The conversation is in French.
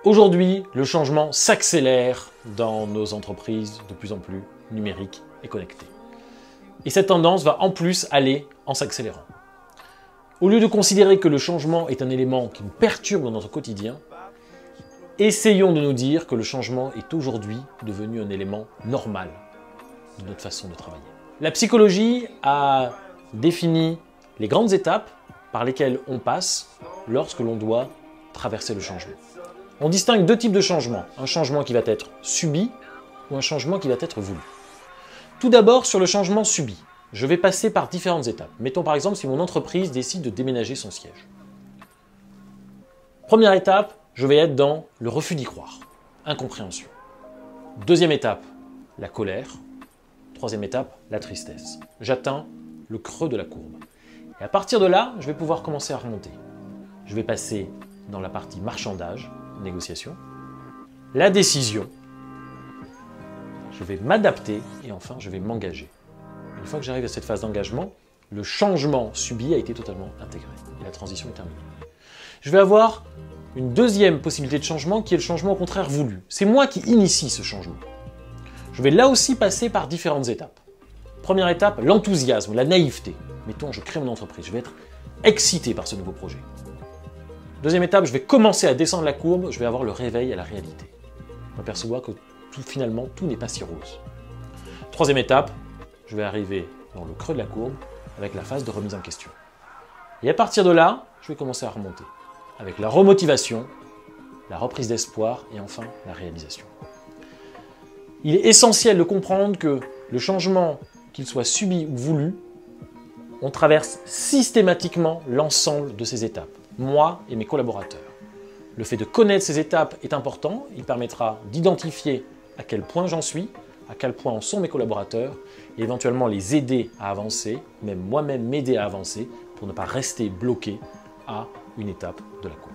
Aujourd'hui, le changement s'accélère dans nos entreprises de plus en plus numériques et connectées. Et cette tendance va en plus aller en s'accélérant. Au lieu de considérer que le changement est un élément qui nous perturbe dans notre quotidien, essayons de nous dire que le changement est aujourd'hui devenu un élément normal de notre façon de travailler. La psychologie a défini les grandes étapes par lesquelles on passe lorsque l'on doit traverser le changement. On distingue deux types de changements, un changement qui va être subi ou un changement qui va être voulu. Tout d'abord, sur le changement subi, je vais passer par différentes étapes. Mettons par exemple si mon entreprise décide de déménager son siège. Première étape, je vais être dans le refus d'y croire, incompréhension. Deuxième étape, la colère. Troisième étape, la tristesse. J'atteins le creux de la courbe. Et à partir de là, je vais pouvoir commencer à remonter. Je vais passer dans la partie marchandage, négociation, la décision, je vais m'adapter et enfin je vais m'engager. Une fois que j'arrive à cette phase d'engagement, le changement subi a été totalement intégré et la transition est terminée. Je vais avoir une deuxième possibilité de changement qui est le changement au contraire voulu. C'est moi qui initie ce changement. Je vais là aussi passer par différentes étapes. Première étape, l'enthousiasme, la naïveté. Mettons, je crée mon entreprise, je vais être excité par ce nouveau projet. Deuxième étape, je vais commencer à descendre la courbe, je vais avoir le réveil à la réalité. Je m'aperçois que finalement, tout n'est pas si rose. Troisième étape, je vais arriver dans le creux de la courbe avec la phase de remise en question. Et à partir de là, je vais commencer à remonter avec la remotivation, la reprise d'espoir et enfin la réalisation. Il est essentiel de comprendre que le changement, qu'il soit subi ou voulu, on traverse systématiquement l'ensemble de ces étapes, moi et mes collaborateurs. Le fait de connaître ces étapes est important, il permettra d'identifier à quel point j'en suis, à quel point en sont mes collaborateurs, et éventuellement les aider à avancer, même moi-même m'aider à avancer, pour ne pas rester bloqué à une étape de la course.